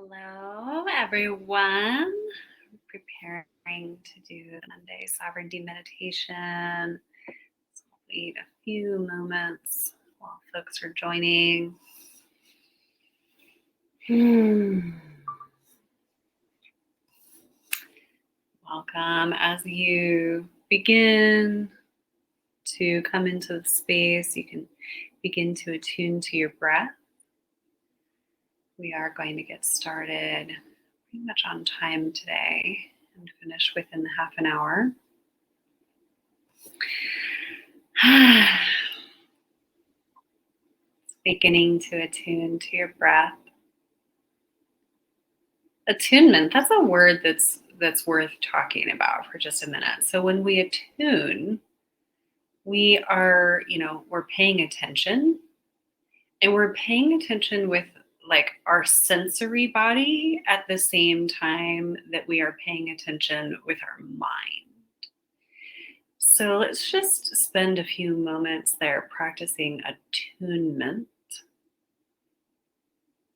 Hello, everyone. Preparing to do the Monday Sovereignty Meditation. So I'll wait a few moments while folks are joining. Welcome as you begin to come into the space. You can begin to attune to your breath. We are going to get started pretty much on time today and finish within the half an hour. Beginning to attune to your breath. Attunement, that's a word that's worth talking about for just a minute. So when we attune, we are, we're paying attention, and we're paying attention with like our sensory body at the same time that we are paying attention with our mind. So let's just spend a few moments there practicing attunement.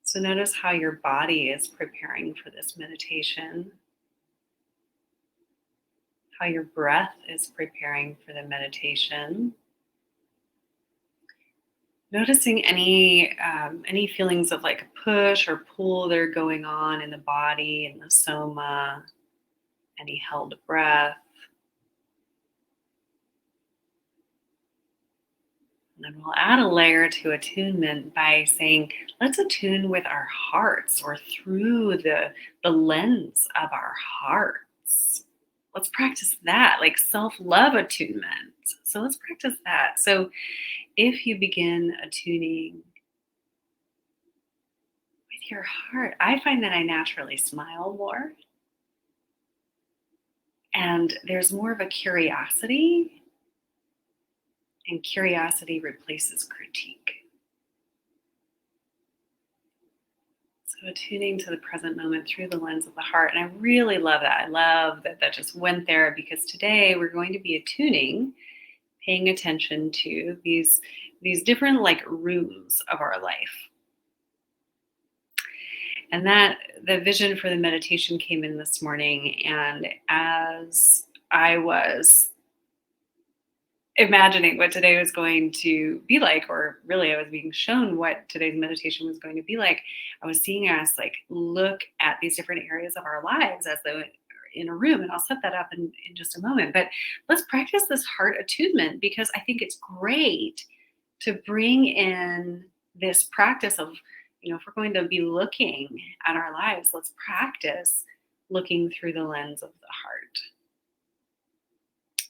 So notice how your body is preparing for this meditation, how your breath is preparing for the meditation. Noticing any feelings of like a push or pull that are going on in the body, in the soma, any held breath. And then we'll add a layer to attunement by saying, let's attune with our hearts or through the lens of our hearts. Let's practice that, like self-love attunement. So let's practice that. So if you begin attuning with your heart, I find that I naturally smile more. And there's more of a curiosity. And curiosity replaces critique. So attuning to the present moment through the lens of the heart. And I really love that. I love that just went there, because today we're going to be attuning, paying attention to these different like rooms of our life. And that the vision for the meditation came in this morning. And as I was imagining what today was going to be like, or really I was being shown what today's meditation was going to be like, I was seeing us like look at these different areas of our lives as though in a room, and I'll set that up in just a moment. But let's practice this heart attunement, because I think it's great to bring in this practice of, if we're going to be looking at our lives, let's practice looking through the lens of the heart.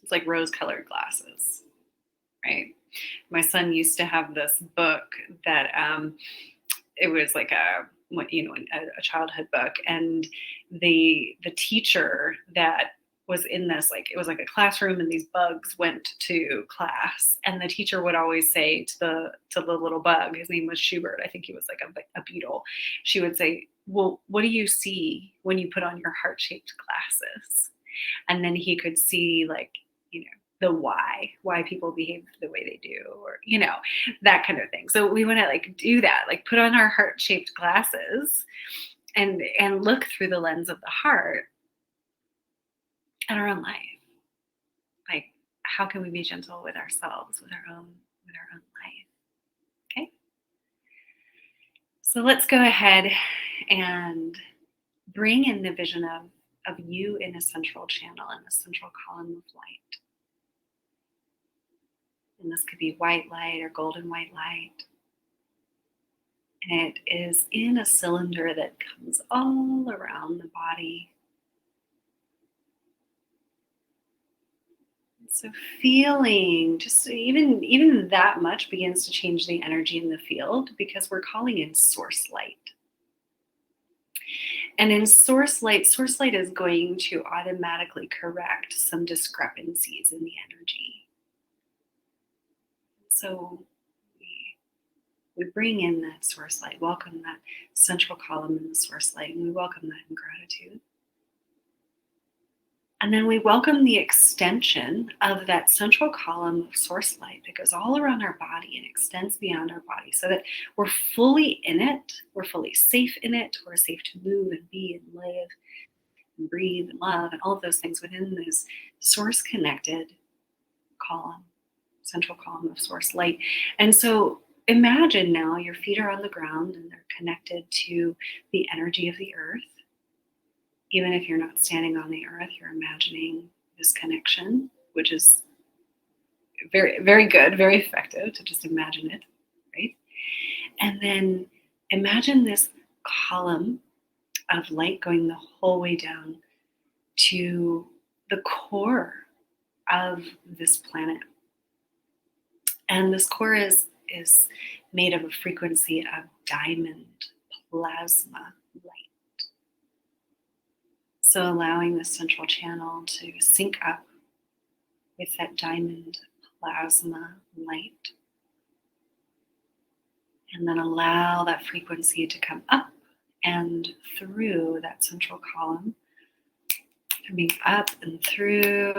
It's like rose-colored glasses, right? My son used to have this book that it was like a childhood book, and the teacher that was in this, like it was like a classroom, and these bugs went to class, and the teacher would always say to the little bug, his name was Schubert, I think he was like a beetle. She would say, "Well, what do you see when you put on your heart-shaped glasses?" And then he could see like, the why people behave the way they do, or, that kind of thing. So we want to like do that, like put on our heart-shaped glasses and look through the lens of the heart at our own life. Like, how can we be gentle with ourselves, with our own life? Okay. So let's go ahead and bring in the vision of you in a central channel, in a central column of light. And this could be white light or golden white light. And it is in a cylinder that comes all around the body. So feeling just even that much begins to change the energy in the field, because we're calling in source light. And in source light is going to automatically correct some discrepancies in the energy. So we bring in that source light, welcome that central column in the source light, and we welcome that in gratitude. And then we welcome the extension of that central column of source light that goes all around our body and extends beyond our body so that we're fully in it, we're fully safe in it, we're safe to move and be and live and breathe and love and all of those things within this source connected column, central column of source light. And so imagine now your feet are on the ground and they're connected to the energy of the earth. Even if you're not standing on the earth, you're imagining this connection, which is very, very good, very effective to just imagine it, right? And then imagine this column of light going the whole way down to the core of this planet. And this core is made of a frequency of diamond plasma light. So allowing the central channel to sync up with that diamond plasma light. And then allow that frequency to come up and through that central column, coming up and through.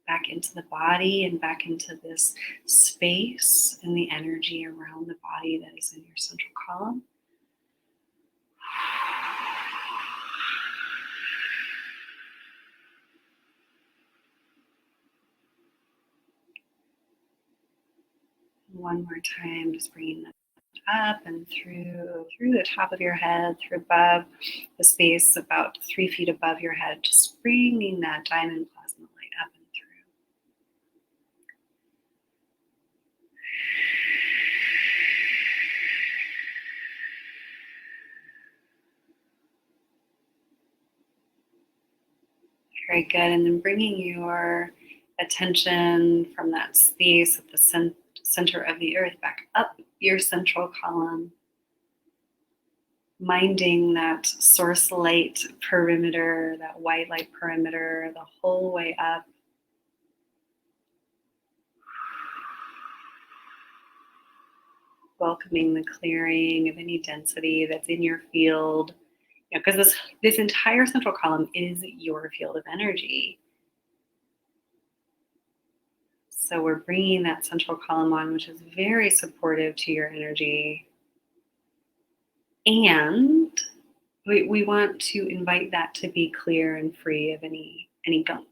Back into the body and back into this space and the energy around the body that is in your central column. One more time, just bringing that up and through the top of your head, through above the space about 3 feet above your head, just bringing that diamond plasma light up and through. Very good. And then bringing your attention from that space at the center of the earth back up your central column, minding that source light perimeter, that white light perimeter, the whole way up. Welcoming the clearing of any density that's in your field. Because this entire central column is your field of energy. So we're bringing that central column on, which is very supportive to your energy. And we want to invite that to be clear and free of any gunk.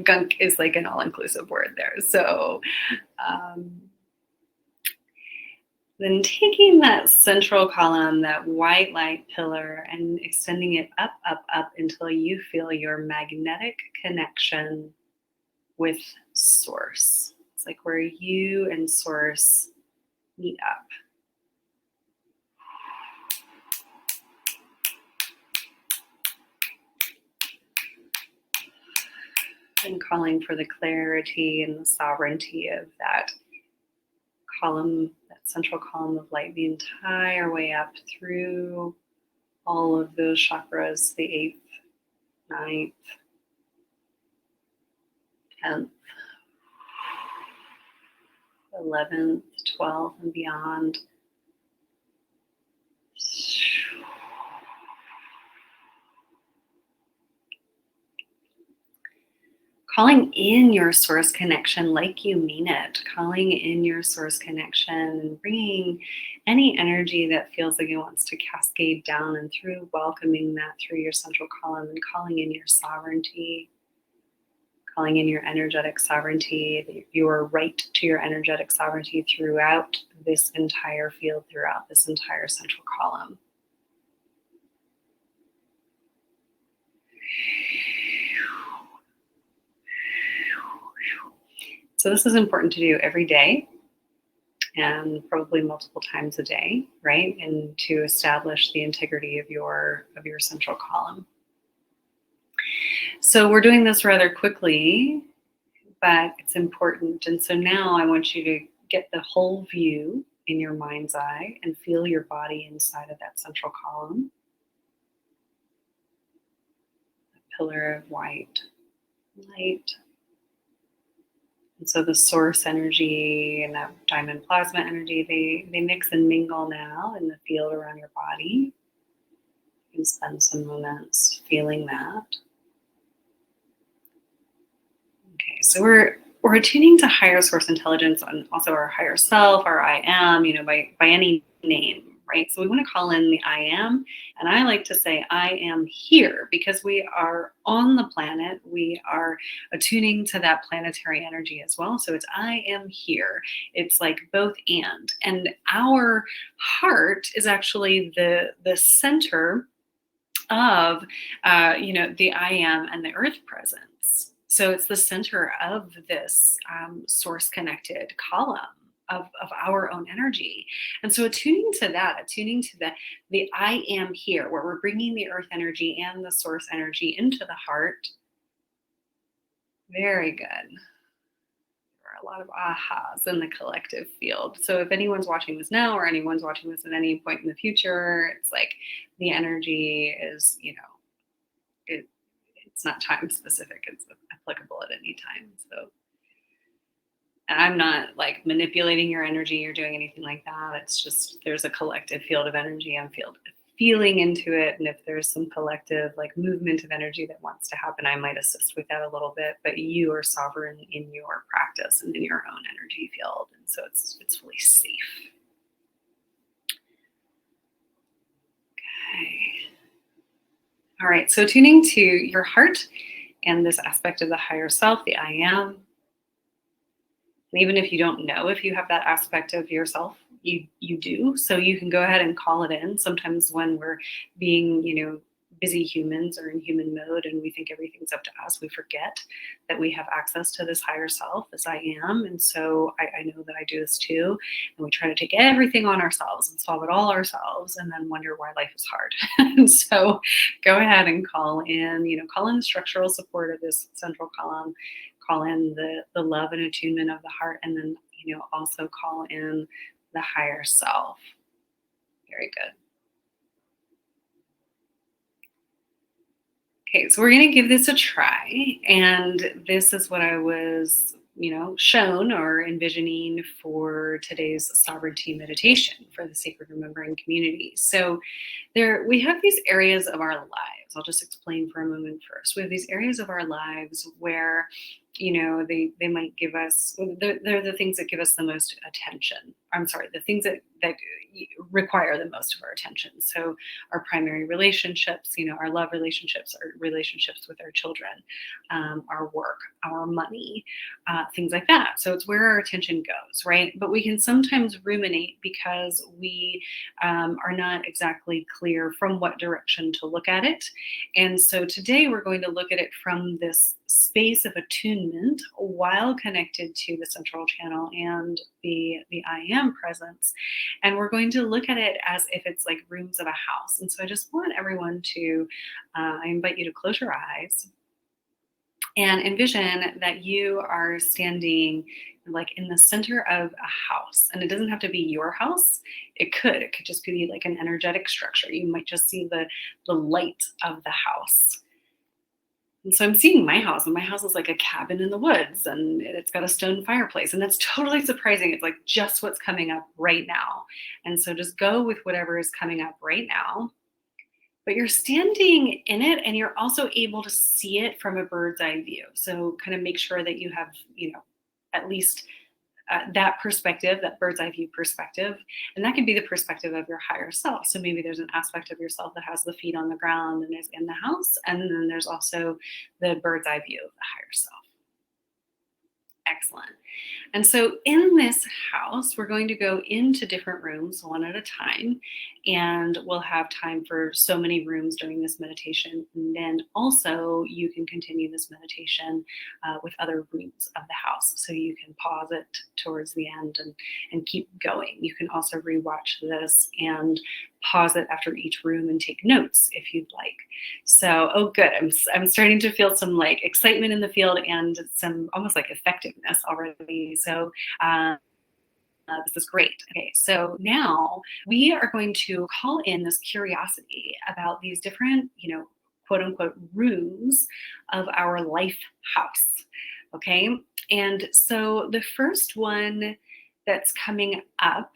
Gunk is like an all-inclusive word there. So then taking that central column, that white light pillar, and extending it up, up, up until you feel your magnetic connection with source. It's like where you and source meet up. And calling for the clarity and the sovereignty of that column, that central column of light, the entire way up through all of those chakras, the 8th, 9th, 10th, 11th, 12th, and beyond. Calling in your source connection like you mean it. Calling in your source connection and bringing any energy that feels like it wants to cascade down and through, welcoming that through your central column and calling in your sovereignty, calling in your energetic sovereignty, your right to your energetic sovereignty throughout this entire field, throughout this entire central column. So this is important to do every day and probably multiple times a day, right? And to establish the integrity of your central column. So we're doing this rather quickly, but it's important. And so now I want you to get the whole view in your mind's eye and feel your body inside of that central column. A pillar of white light. And so the source energy and that diamond plasma energy, they mix and mingle now in the field around your body. You can spend some moments feeling that. Okay, so we're attuning to higher source intelligence and also our higher self, our I am, by any name, right? So we want to call in the I am, and I like to say I am here because we are on the planet. We are attuning to that planetary energy as well. So it's I am here. It's like both and our heart is actually the center of the I am and the earth presence. So it's the center of this source connected column of our own energy. And so attuning to that, attuning to the I am here, where we're bringing the earth energy and the source energy into the heart. Very good. A lot of ahas in the collective field. So if anyone's watching this now or anyone's watching this at any point in the future, it's like the energy is, it's not time specific. It's applicable at any time. So and I'm not like manipulating your energy or doing anything like that. It's just there's a collective field of energy. I'm feeling into it. And if there's some collective like movement of energy that wants to happen, I might assist with that a little bit. But you are sovereign in your practice and in your own energy field. And so it's fully safe. Okay. All right. So tuning to your heart and this aspect of the higher self, the I am. And even if you don't know if you have that aspect of yourself, you do. So you can go ahead and call it in. Sometimes when we're being, busy humans or in human mode and we think everything's up to us, we forget that we have access to this higher self, this I am. And so I know that I do this too. And we try to take everything on ourselves and solve it all ourselves and then wonder why life is hard. And so go ahead and call in the structural support of this central column, call in the love and attunement of the heart, and then, also call in the higher self. Very good. Okay, so we're going to give this a try. And this is what I was, shown or envisioning for today's sovereignty meditation for the Sacred Remembering community. So we have these areas of our lives. I'll just explain for a moment first. We have these areas of our lives where they might give us, they're the things that give us the most attention. I'm sorry, the things that require the most of our attention. So our primary relationships, our love relationships, our relationships with our children, our work, our money, things like that. So it's where our attention goes, right? But we can sometimes ruminate because we are not exactly clear from what direction to look at it. And so today we're going to look at it from this space of attunement while connected to the central channel and the I am presence. And we're going to look at it as if it's like rooms of a house. And so I just want everyone to, I invite you to close your eyes and envision that you are standing like in the center of a house. And it doesn't have to be your house. It could just be like an energetic structure. You might just see the light of the house. And so I'm seeing my house, and my house is like a cabin in the woods, and it's got a stone fireplace, and that's totally surprising. It's like just what's coming up right now. And so just go with whatever is coming up right now. But you're standing in it, and you're also able to see it from a bird's eye view. So kind of make sure that you have, at least that perspective, that bird's eye view perspective. And that could be the perspective of your higher self. So maybe there's an aspect of yourself that has the feet on the ground and is in the house. And then there's also the bird's eye view of the higher self. Excellent. And so in this house, we're going to go into different rooms one at a time, and we'll have time for so many rooms during this meditation. And then also you can continue this meditation with other rooms of the house. So you can pause it towards the end and keep going. You can also rewatch this and pause it after each room and take notes if you'd like. So, oh, good. I'm starting to feel some like excitement in the field and some almost like effectiveness already. So, this is great. Okay, so now we are going to call in this curiosity about these different, quote unquote, rooms of our life house. Okay. And so the first one that's coming up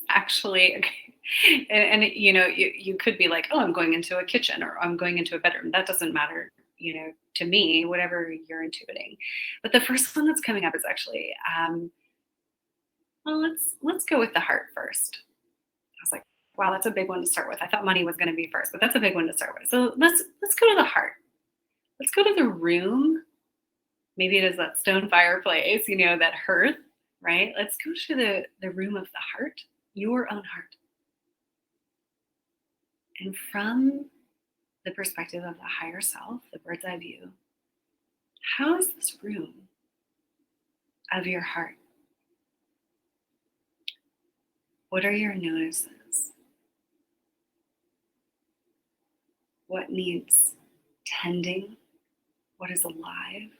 actually, okay, you could be like, oh, I'm going into a kitchen or I'm going into a bedroom. That doesn't matter, to me, whatever you're intuiting. But the first one that's coming up is actually, well, let's go with the heart first. I was like, wow, that's a big one to start with. I thought money was going to be first, but that's a big one to start with. So let's go to the heart. Let's go to the room. Maybe it is that stone fireplace, that hearth, right? Let's go to the room of the heart, your own heart. And from the perspective of the higher self, the bird's eye view, how is this room of your heart? What are your notices? What needs tending? What is alive?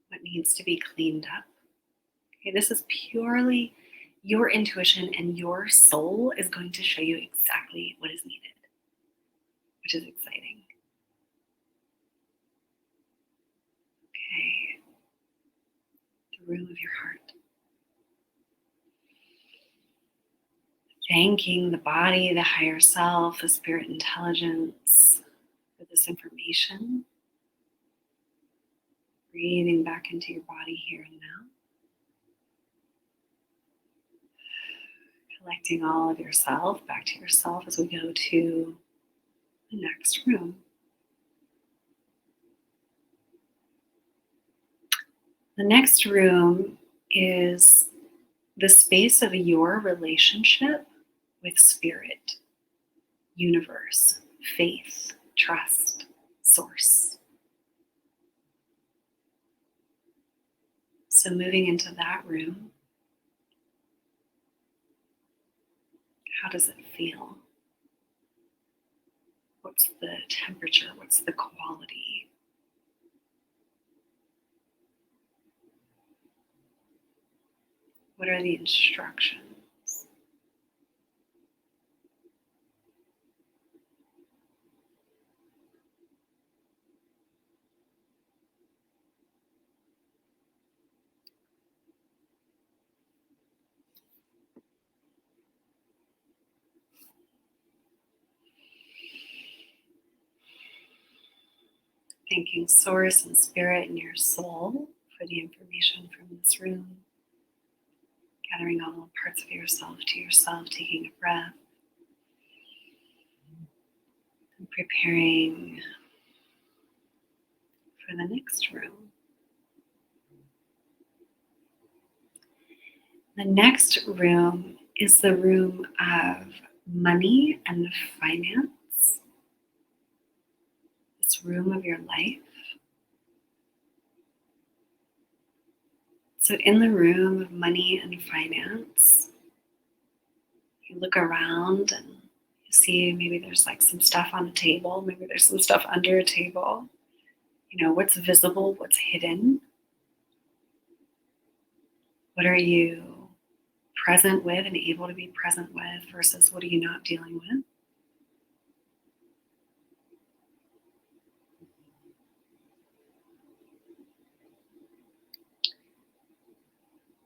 What needs to be cleaned up? Okay, this is purely your intuition, and your soul is going to show you exactly what is needed, which is exciting. Okay, the room of your heart. Thanking the body, the higher self, the spirit intelligence for this information. Breathing back into your body here and now. Collecting all of yourself back to yourself as we go to the next room. The next room is the space of your relationship with spirit, universe, faith, trust, source. So moving into that room, how does it feel? What's the temperature? What's the quality? What are the instructions? Thanking source and spirit and your soul for the information from this room. Gathering all parts of yourself to yourself, taking a breath. And preparing for the next room. The next room is the room of money and finance. This room of your life. So in the room of money and finance, you look around and you see maybe there's like some stuff on a table, maybe there's some stuff under a table. What's visible, what's hidden? What are you present with and able to be present with versus what are you not dealing with?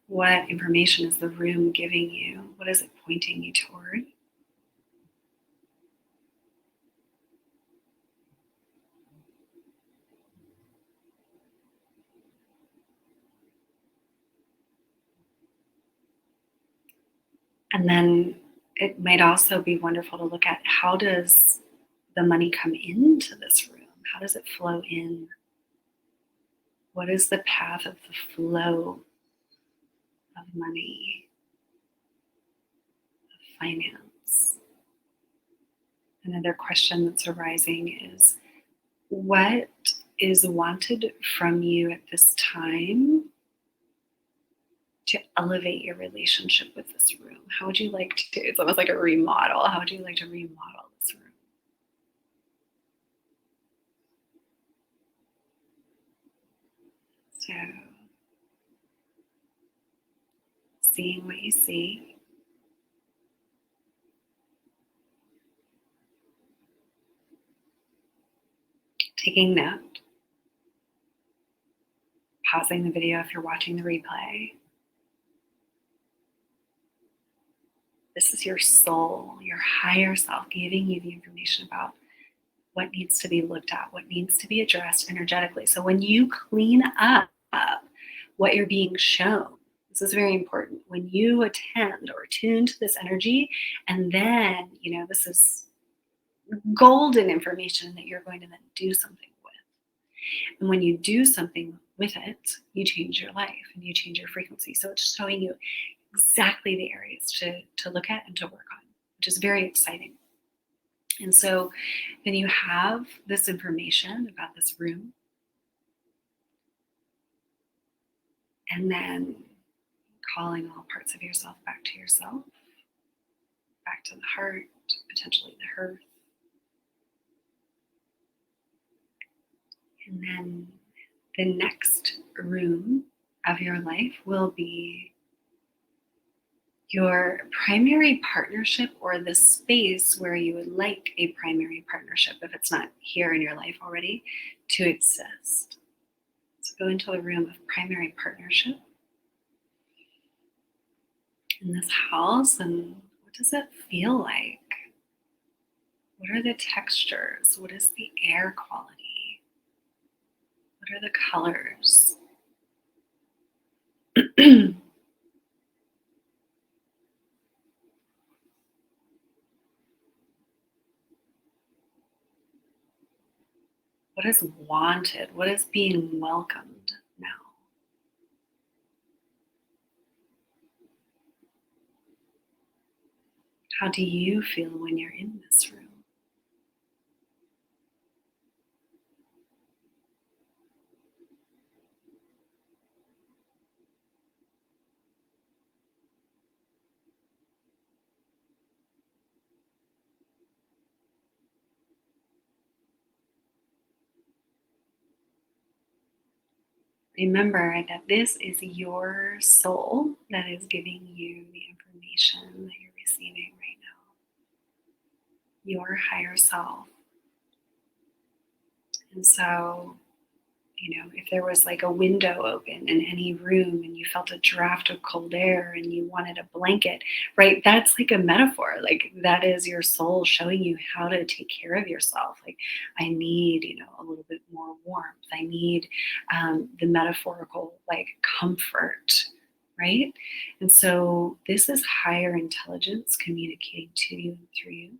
What information is the room giving you? What is it pointing you toward? And then it might also be wonderful to look at, how does the money come into this room? How does it flow in? What is the path of the flow of money, of finance? Another question that's arising is, what is wanted from you at this time to elevate your relationship with this room? How would you like to, it's almost like a remodel. How would you like to remodel this room? So seeing what you see. Taking note, pausing the video if you're watching the replay. This is your soul, your higher self, giving you the information about what needs to be looked at, what needs to be addressed energetically. So when you clean up what you're being shown, this is very important. When you attend or tune to this energy, and then, this is golden information that you're going to then do something with. And when you do something with it, you change your life and you change your frequency. So it's showing you exactly the areas to look at and to work on, which is very exciting. And so then you have this information about this room. And then calling all parts of yourself back to yourself, back to the heart, potentially the hearth. And then the next room of your life will be your primary partnership, or the space where you would like a primary partnership, if it's not here in your life already, to exist. So go into the room of primary partnership in this house, and what does it feel like? What are the textures? What is the air quality? What are the colors? What is wanted? What is being welcomed now? How do you feel when you're in this room? Remember that this is your soul that is giving you the information that you're receiving right now. Your higher self. And so, if there was like a window open in any room and you felt a draft of cold air and you wanted a blanket, right? That's like a metaphor. Like that is your soul showing you how to take care of yourself. Like I need, a little bit more warmth. I need the metaphorical like comfort, right? And so this is higher intelligence communicating to you and through you.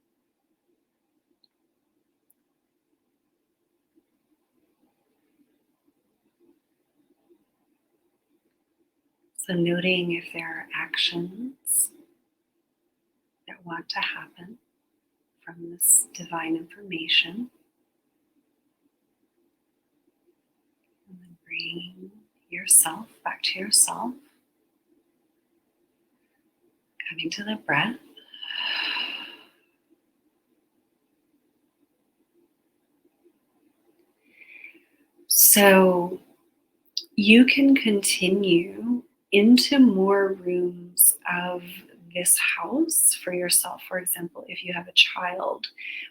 So noting if there are actions that want to happen from this divine information. And then bring yourself back to yourself. Coming to the breath. So you can continue into more rooms of this house for yourself. For example, if you have a child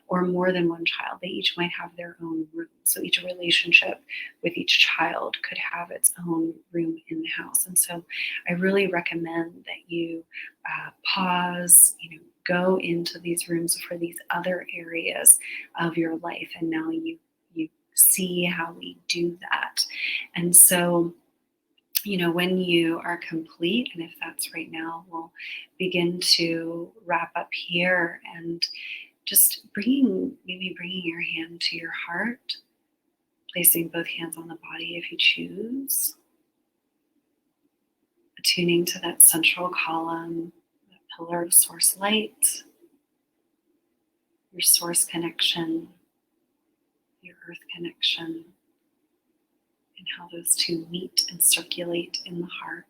or more than one child, they each might have their own room. So each relationship with each child could have its own room in the house. And so I really recommend that you pause, go into these rooms for these other areas of your life. And now you see how we do that. And so when you are complete, and if that's right now, we'll begin to wrap up here and just bringing your hand to your heart, placing both hands on the body if you choose, attuning to that central column, that pillar of source light, your source connection, your earth connection, and how those two meet and circulate in the heart.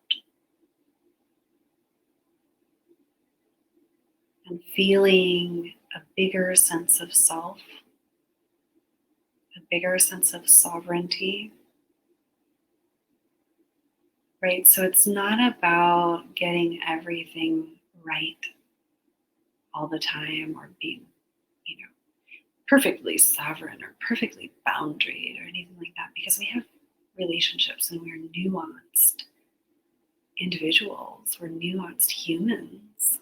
And feeling a bigger sense of self, a bigger sense of sovereignty, right? So it's not about getting everything right all the time or being, perfectly sovereign or perfectly boundaried or anything like that, because we have relationships and we're nuanced individuals, we're nuanced humans.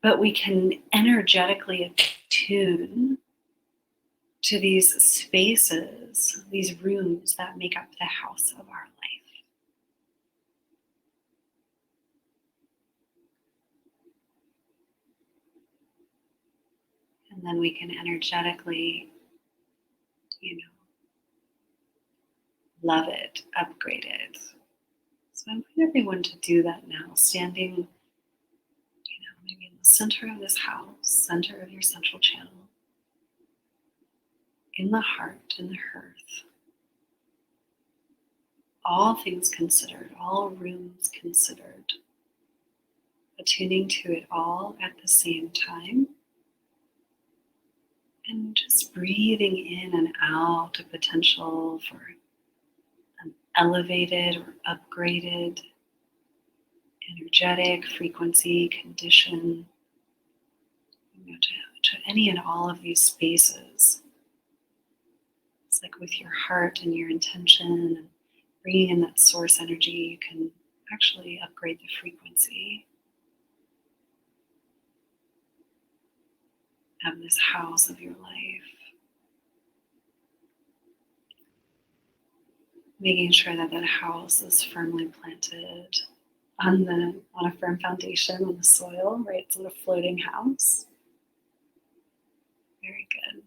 But we can energetically attune to these spaces, these rooms that make up the house of our life. And then we can energetically, love it, upgrade it. So I invite everyone to do that now, standing, maybe in the center of this house, center of your central channel, in the heart, in the hearth. All things considered, all rooms considered, attuning to it all at the same time, and just breathing in and out a potential for an elevated or upgraded energetic frequency condition, to any and all of these spaces. It's like with your heart and your intention and bringing in that source energy, you can actually upgrade the frequency of this house of your life. Making sure that that house is firmly planted on a firm foundation on the soil, right? It's in a floating house. Very good.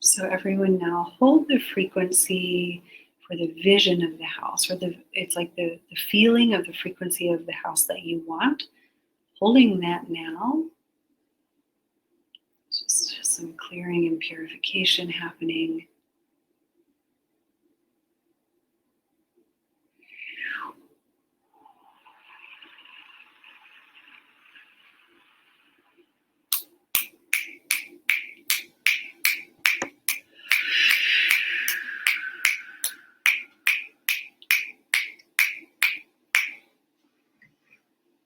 So everyone now hold the frequency for the vision of the house, or it's like the feeling of the frequency of the house that you want. Holding that now. Just some clearing and purification happening.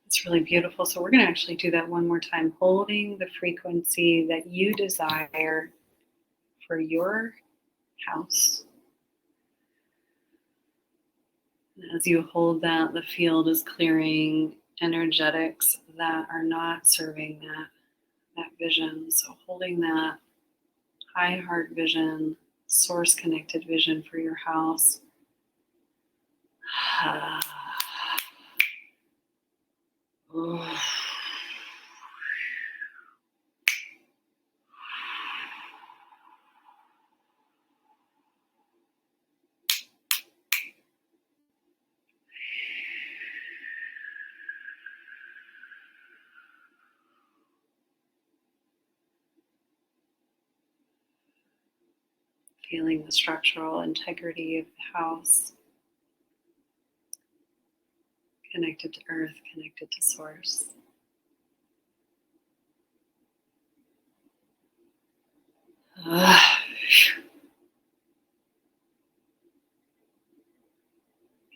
It's really beautiful. So we're going to actually do that one more time, holding the frequency that you desire for your house. And as you hold that, the field is clearing energetics that are not serving that vision. So holding that high heart vision, source connected vision for your house. Feeling the structural integrity of the house, connected to earth, connected to source.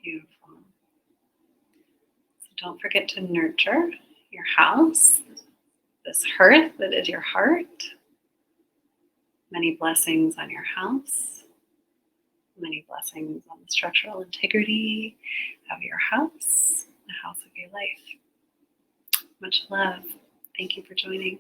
Beautiful. So don't forget to nurture your house, this hearth that is your heart. Many blessings on your house. Many blessings on the structural integrity of your house, the house of your life. Much love. Thank you for joining.